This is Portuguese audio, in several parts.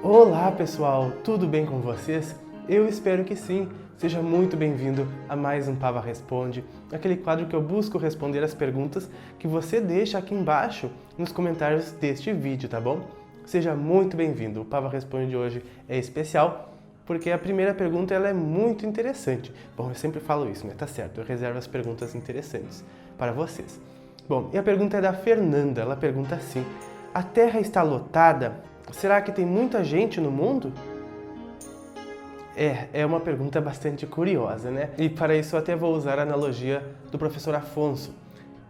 Olá pessoal, tudo bem com vocês? Eu espero que sim. Seja muito bem-vindo a mais um Pava Responde, aquele quadro que eu busco responder as perguntas que você deixa aqui embaixo nos comentários deste vídeo, tá bom? Seja muito bem-vindo. O Pava Responde de hoje é especial porque a primeira pergunta ela é muito interessante. Bom, eu sempre falo isso, né? Tá certo, eu reservo as perguntas interessantes para vocês. Bom, e a pergunta é da Fernanda. Ela pergunta assim: a Terra está lotada? Será que tem muita gente no mundo? É uma pergunta bastante curiosa, né? E para isso eu até vou usar a analogia do professor Afonso.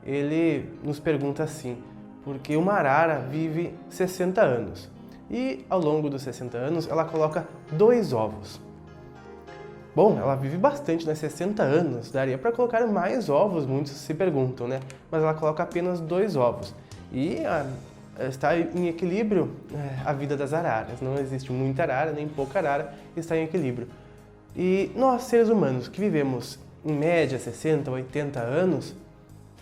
Ele nos pergunta assim, porque uma arara vive 60 anos e ao longo dos 60 anos ela coloca 2 ovos. Bom, ela vive bastante, né? 60 anos, daria para colocar mais ovos, muitos se perguntam, né? Mas ela coloca apenas 2 ovos. E está em equilíbrio a vida das araras. Não existe muita arara, nem pouca arara, está em equilíbrio. E nós, seres humanos, que vivemos em média 60, 80 anos,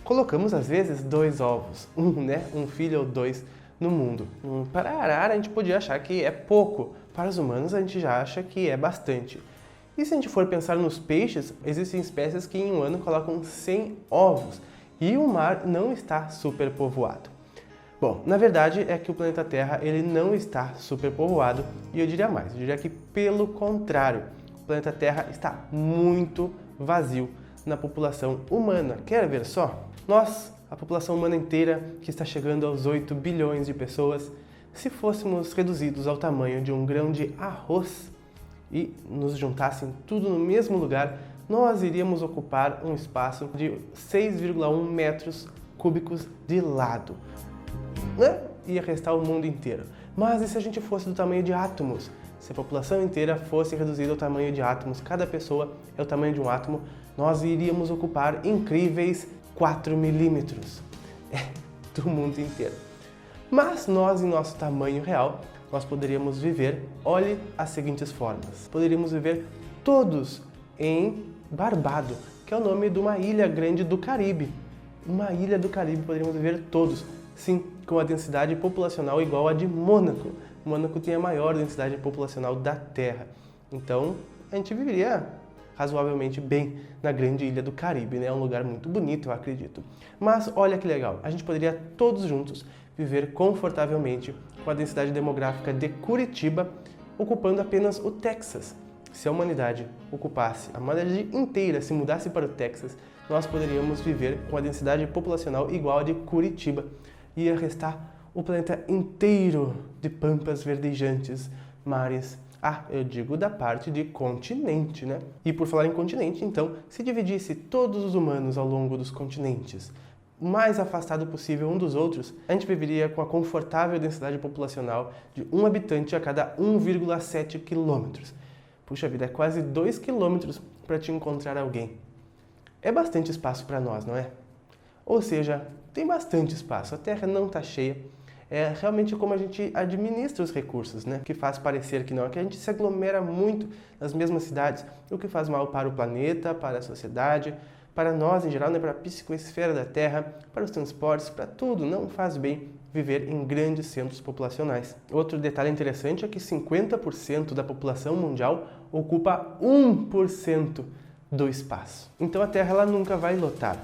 colocamos às vezes 2 ovos, um filho ou 2 no mundo. Para a arara a gente podia achar que é pouco, para os humanos a gente já acha que é bastante. E se a gente for pensar nos peixes, existem espécies que em um ano colocam 100 ovos e o mar não está superpovoado. Bom, na verdade é que o planeta Terra ele não está superpovoado e eu diria mais, eu diria que pelo contrário, o planeta Terra está muito vazio na população humana. Quer ver só? Nós, a população humana inteira, que está chegando aos 8 bilhões de pessoas, se fôssemos reduzidos ao tamanho de um grão de arroz e nos juntassem tudo no mesmo lugar, nós iríamos ocupar um espaço de 6,1 metros cúbicos de lado. Ia restar o mundo inteiro. Mas e se a gente fosse do tamanho de átomos? Se a população inteira fosse reduzida ao tamanho de átomos, cada pessoa é o tamanho de um átomo, nós iríamos ocupar incríveis 4 milímetros do mundo inteiro. Mas nós, em nosso tamanho real, nós poderíamos viver, olhe as seguintes formas. Poderíamos viver todos em Barbados, que é o nome de uma ilha grande do Caribe. Uma ilha do Caribe, poderíamos viver todos. Sim, com a densidade populacional igual a de Mônaco. Mônaco tem a maior densidade populacional da Terra. Então, a gente viveria razoavelmente bem na grande ilha do Caribe, né? É um lugar muito bonito, eu acredito. Mas olha que legal, a gente poderia todos juntos viver confortavelmente com a densidade demográfica de Curitiba, ocupando apenas o Texas. Se a humanidade ocupasse, a humanidade inteira se mudasse para o Texas, nós poderíamos viver com a densidade populacional igual a de Curitiba. Ia restar o planeta inteiro de pampas verdejantes, mares. Eu digo da parte de continente, né? E por falar em continente, então, se dividisse todos os humanos ao longo dos continentes, o mais afastado possível um dos outros, a gente viveria com a confortável densidade populacional de um habitante a cada 1,7 quilômetros. Puxa vida, é quase 2 quilômetros para te encontrar alguém. É bastante espaço para nós, não é? Ou seja, tem bastante espaço, a Terra não está cheia. É realmente como a gente administra os recursos, né? Que faz parecer que não, é que a gente se aglomera muito nas mesmas cidades, o que faz mal para o planeta, para a sociedade, para nós em geral, né? Para a psicosfera da Terra, para os transportes, para tudo, não faz bem viver em grandes centros populacionais. Outro detalhe interessante é que 50% da população mundial ocupa 1% do espaço. Então a Terra ela nunca vai lotar.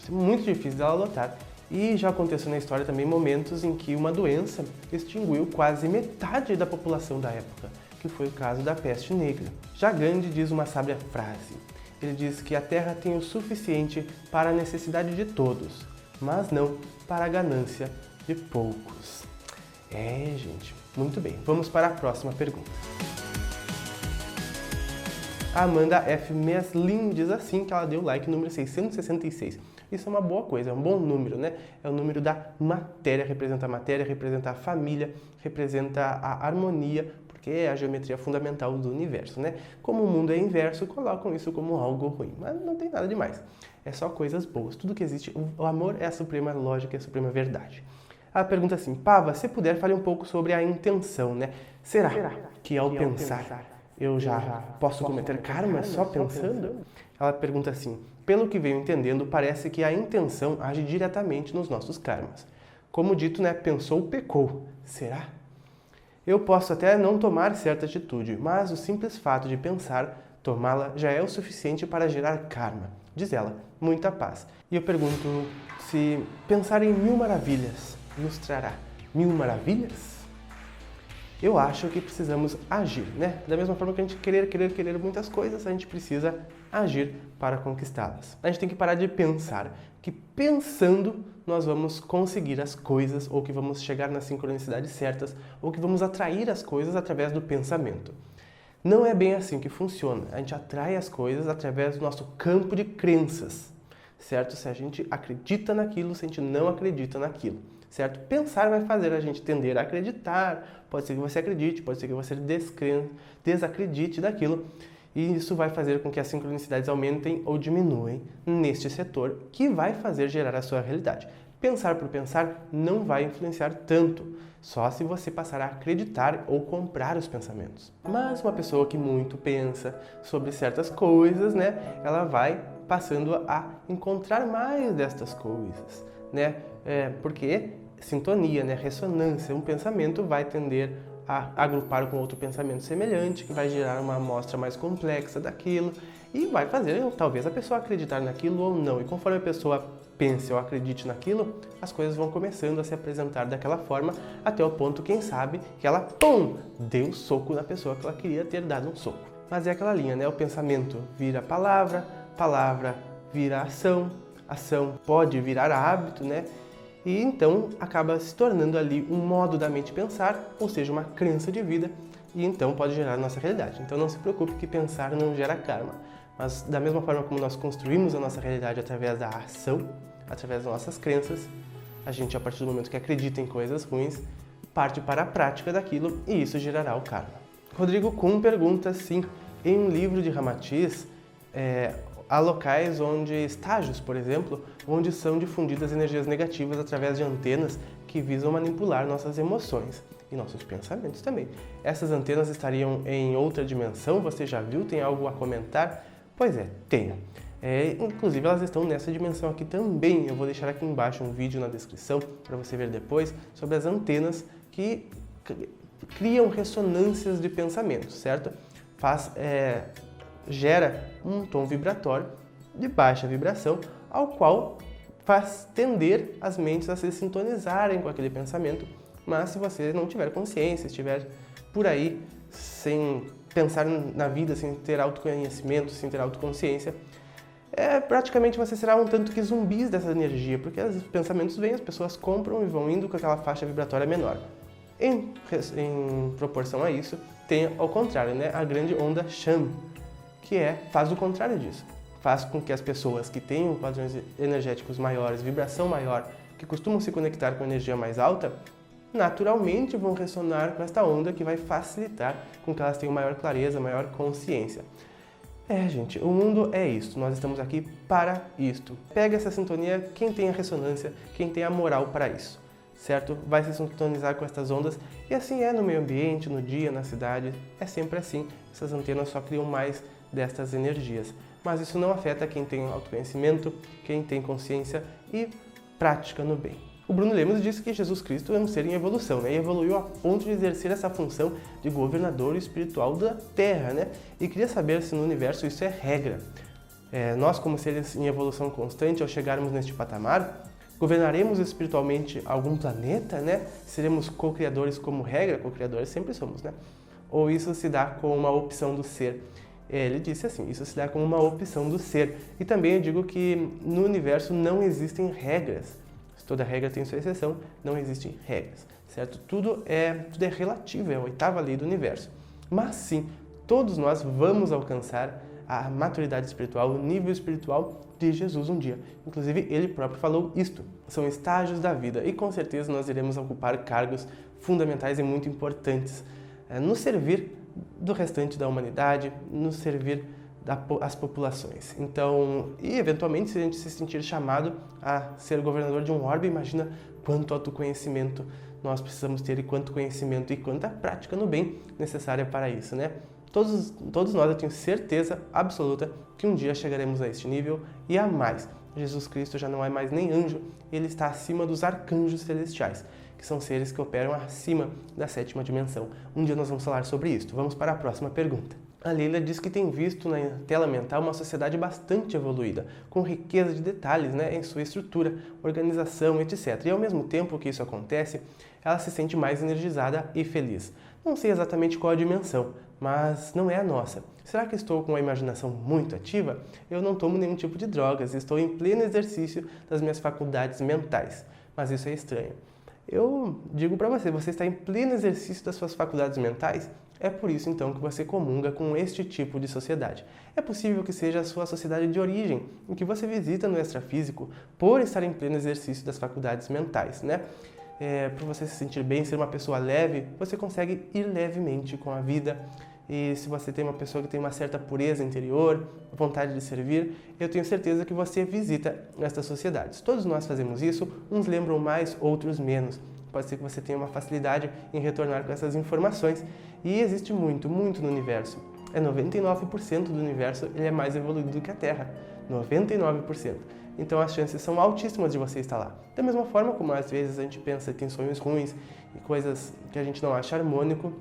É muito difícil dela lotar. E já aconteceu na história também momentos em que uma doença extinguiu quase metade da população da época, que foi o caso da peste negra. Já Gandhi diz uma sábia frase. Ele diz que a Terra tem o suficiente para a necessidade de todos, mas não para a ganância de poucos. Gente, muito bem. Vamos para a próxima pergunta. A Amanda F. Meslin diz assim que ela deu like número 666. Isso é uma boa coisa, é um bom número, né? É o número da matéria, representa a família, representa a harmonia, porque é a geometria fundamental do universo, né? Como o mundo é inverso, colocam isso como algo ruim, mas não tem nada demais. É só coisas boas, tudo que existe. O amor é a suprema lógica, é a suprema verdade. Ela pergunta assim: Pava, se puder, fale um pouco sobre a intenção, né? Será que ao pensar eu já posso cometer karma só pensando? Ela pergunta assim: pelo que venho entendendo, parece que a intenção age diretamente nos nossos karmas. Como dito, né, pensou, pecou. Será? Eu posso até não tomar certa atitude, mas o simples fato de pensar, tomá-la, já é o suficiente para gerar karma. Diz ela, muita paz. E eu pergunto se pensar em 1000 maravilhas nos trará 1000 maravilhas? Eu acho que precisamos agir, né? Da mesma forma que a gente querer muitas coisas, a gente precisa agir para conquistá-las. A gente tem que parar de pensar que pensando nós vamos conseguir as coisas, ou que vamos chegar nas sincronicidades certas, ou que vamos atrair as coisas através do pensamento. Não é bem assim que funciona. A gente atrai as coisas através do nosso campo de crenças, certo? Se a gente acredita naquilo, se a gente não acredita naquilo. Certo? Pensar vai fazer a gente tender a acreditar, pode ser que você acredite, pode ser que você desacredite daquilo, e isso vai fazer com que as sincronicidades aumentem ou diminuem neste setor, que vai fazer gerar a sua realidade. Pensar por pensar não vai influenciar tanto, só se você passar a acreditar ou comprar os pensamentos. Mas uma pessoa que muito pensa sobre certas coisas, né, ela vai passando a encontrar mais destas coisas, né, porque sintonia, né, ressonância, um pensamento vai tender a agrupar com outro pensamento semelhante, que vai gerar uma amostra mais complexa daquilo e vai fazer talvez a pessoa acreditar naquilo ou não. E conforme a pessoa pense ou acredite naquilo, as coisas vão começando a se apresentar daquela forma até o ponto, quem sabe, que ela, pum, deu soco na pessoa que ela queria ter dado um soco. Mas é aquela linha, né? O pensamento vira palavra, palavra vira ação, ação pode virar hábito, né? E então acaba se tornando ali um modo da mente pensar, ou seja, uma crença de vida, e então pode gerar a nossa realidade. Então não se preocupe que pensar não gera karma, mas da mesma forma como nós construímos a nossa realidade através da ação, através das nossas crenças, a gente, a partir do momento que acredita em coisas ruins, parte para a prática daquilo e isso gerará o karma. Rodrigo Kuhn pergunta assim, em um livro de Ramatiz, há locais onde, estágios, por exemplo, onde são difundidas energias negativas através de antenas que visam manipular nossas emoções e nossos pensamentos também. Essas antenas estariam em outra dimensão? Você já viu? Tem algo a comentar? Pois é, tenho. Inclusive elas estão nessa dimensão aqui também. Eu vou deixar aqui embaixo um vídeo na descrição para você ver depois sobre as antenas que criam ressonâncias de pensamentos, certo? Gera um tom vibratório de baixa vibração, ao qual faz tender as mentes a se sintonizarem com aquele pensamento. Mas se você não tiver consciência, estiver por aí sem pensar na vida, sem ter autoconhecimento, sem ter autoconsciência, praticamente você será um tanto que zumbis dessa energia, porque os pensamentos vêm, as pessoas compram e vão indo com aquela faixa vibratória menor. Em proporção a isso, tem ao contrário, né, a grande onda Shan, que faz o contrário disso. Faz com que as pessoas que têm padrões energéticos maiores, vibração maior, que costumam se conectar com energia mais alta, naturalmente vão ressonar com esta onda que vai facilitar com que elas tenham maior clareza, maior consciência. Gente, o mundo é isto, nós estamos aqui para isto. Pega essa sintonia, quem tem a ressonância, quem tem a moral para isso, certo? Vai se sintonizar com estas ondas e assim é no meio ambiente, no dia, na cidade, é sempre assim. Essas antenas só criam mais destas energias. Mas isso não afeta quem tem autoconhecimento, quem tem consciência e prática no bem. O Bruno Lemos disse que Jesus Cristo é um ser em evolução, né? E evoluiu a ponto de exercer essa função de governador espiritual da Terra, né? E queria saber se no universo isso é regra. Nós, como seres em evolução constante, ao chegarmos neste patamar, governaremos espiritualmente algum planeta, né? Seremos co-criadores como regra? Co-criadores sempre somos, né? Ou isso se dá com uma opção do ser? Ele disse assim, isso se dá com uma opção do ser. E também eu digo que no universo não existem regras. Toda regra tem sua exceção, não existem regras, certo? Tudo é relativo, é a 8ª lei do universo. Mas sim, todos nós vamos alcançar a maturidade espiritual, o nível espiritual de Jesus um dia. Inclusive, ele próprio falou isto. São estágios da vida e com certeza nós iremos ocupar cargos fundamentais e muito importantes. Nos servir do restante da humanidade, nos servir as populações. Então, e eventualmente, se a gente se sentir chamado a ser governador de um orbe, imagina quanto autoconhecimento nós precisamos ter e quanto conhecimento e quanta prática no bem necessária para isso, né? Todos nós, eu tenho certeza absoluta que um dia chegaremos a este nível e a mais. Jesus Cristo já não é mais nem anjo, ele está acima dos arcanjos celestiais. que são seres que operam acima da 7ª dimensão. Um dia nós vamos falar sobre isso. Vamos para a próxima pergunta. A Leila diz que tem visto na tela mental uma sociedade bastante evoluída, com riqueza de detalhes, em sua estrutura, organização, etc. E ao mesmo tempo que isso acontece, ela se sente mais energizada e feliz. Não sei exatamente qual a dimensão, mas não é a nossa. Será que estou com a imaginação muito ativa? Eu não tomo nenhum tipo de drogas, estou em pleno exercício das minhas faculdades mentais. Mas isso é estranho. Eu digo para você, você está em pleno exercício das suas faculdades mentais? É por isso então que você comunga com este tipo de sociedade. É possível que seja a sua sociedade de origem, em que você visita no extrafísico por estar em pleno exercício das faculdades mentais, para você se sentir bem, ser uma pessoa leve, você consegue ir levemente com a vida. E se você tem uma pessoa que tem uma certa pureza interior, vontade de servir, eu tenho certeza que você visita estas sociedades. Todos nós fazemos isso, uns lembram mais, outros menos. Pode ser que você tenha uma facilidade em retornar com essas informações. E existe muito, muito no universo. 99% do universo ele é mais evoluído do que a Terra. 99%. Então as chances são altíssimas de você estar lá. Da mesma forma como às vezes a gente pensa que tem sonhos ruins e coisas que a gente não acha harmônico,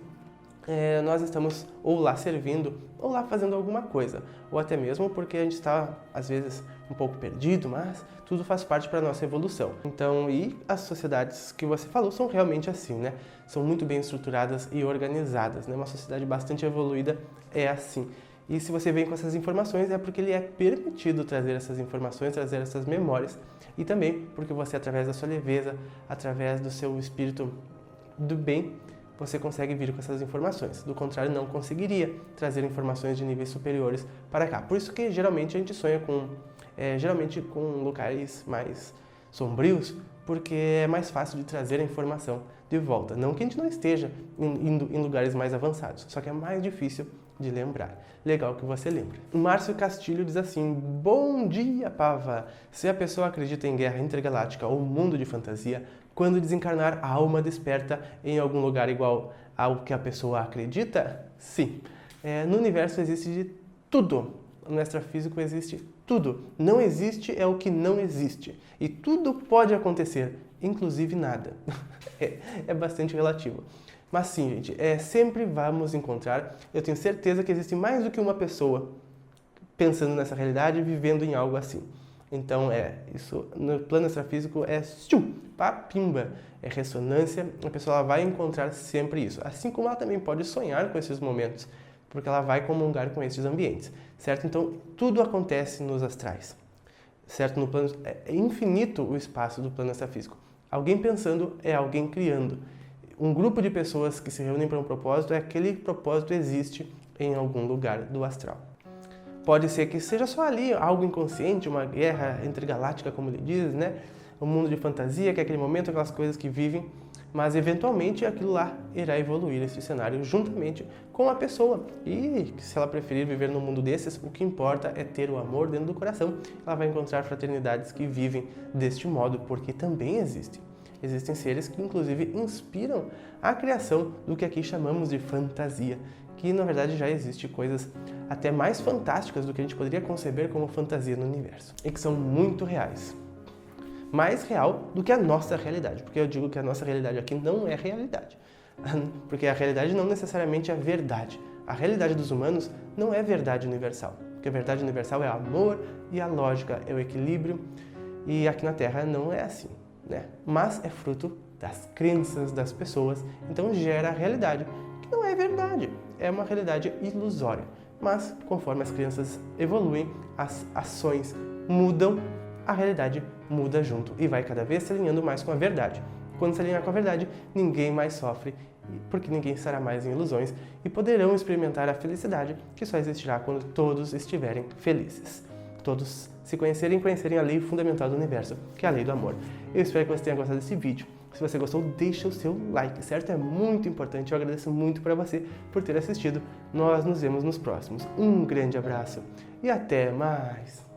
nós estamos ou lá servindo ou lá fazendo alguma coisa, ou até mesmo porque a gente está às vezes um pouco perdido, mas tudo faz parte para a nossa evolução. Então, e as sociedades que você falou são realmente assim, São muito bem estruturadas e organizadas, Uma sociedade bastante evoluída é assim. E se você vem com essas informações é porque lhe é permitido trazer essas informações, trazer essas memórias, e também porque você, através da sua leveza, através do seu espírito do bem, você consegue vir com essas informações. Do contrário, não conseguiria trazer informações de níveis superiores para cá. Por isso que geralmente a gente sonha com locais mais sombrios, porque é mais fácil de trazer a informação de volta. Não que a gente não esteja indo em lugares mais avançados, só que é mais difícil de lembrar. Legal que você lembra. O Márcio Castilho diz assim: bom dia, Pava! Se a pessoa acredita em guerra intergaláctica ou mundo de fantasia, quando desencarnar, a alma desperta em algum lugar igual ao que a pessoa acredita? Sim. No universo existe de tudo. No extrafísico existe tudo. Não existe é o que não existe. E tudo pode acontecer, inclusive nada. É bastante relativo. Mas sim, gente, sempre vamos encontrar, eu tenho certeza que existe mais do que uma pessoa pensando nessa realidade, vivendo em algo assim. Então, isso no plano extrafísico é papimba, é ressonância, a pessoa ela vai encontrar sempre isso. Assim como ela também pode sonhar com esses momentos, porque ela vai comungar com esses ambientes, certo? Então, tudo acontece nos astrais, certo? No plano, é infinito o espaço do plano extrafísico. Alguém pensando é alguém criando. Um grupo de pessoas que se reúnem para um propósito, aquele propósito existe em algum lugar do astral. Pode ser que seja só ali algo inconsciente, uma guerra intergaláctica, como ele diz, Um mundo de fantasia, que é aquele momento, aquelas coisas que vivem, mas eventualmente aquilo lá irá evoluir esse cenário juntamente com a pessoa. E se ela preferir viver num mundo desses, o que importa é ter o amor dentro do coração. Ela vai encontrar fraternidades que vivem deste modo, porque também existem. Existem seres que, inclusive, inspiram a criação do que aqui chamamos de fantasia, que, na verdade, já existe coisas até mais fantásticas do que a gente poderia conceber como fantasia no universo, e que são muito reais. Mais real do que a nossa realidade, porque eu digo que a nossa realidade aqui não é realidade, porque a realidade não necessariamente é verdade. A realidade dos humanos não é verdade universal, porque a verdade universal é o amor e a lógica, é o equilíbrio, e aqui na Terra não é assim. Mas é fruto das crenças das pessoas, então gera a realidade, que não é verdade, é uma realidade ilusória. Mas conforme as crenças evoluem, as ações mudam, a realidade muda junto e vai cada vez se alinhando mais com a verdade. Quando se alinhar com a verdade, ninguém mais sofre, porque ninguém estará mais em ilusões e poderão experimentar a felicidade que só existirá quando todos estiverem felizes. Todos se conhecerem e conhecerem a lei fundamental do universo, que é a lei do amor. Eu espero que você tenha gostado desse vídeo. Se você gostou, deixa o seu like, certo? É muito importante. Eu agradeço muito para você por ter assistido. Nós nos vemos nos próximos. Um grande abraço e até mais!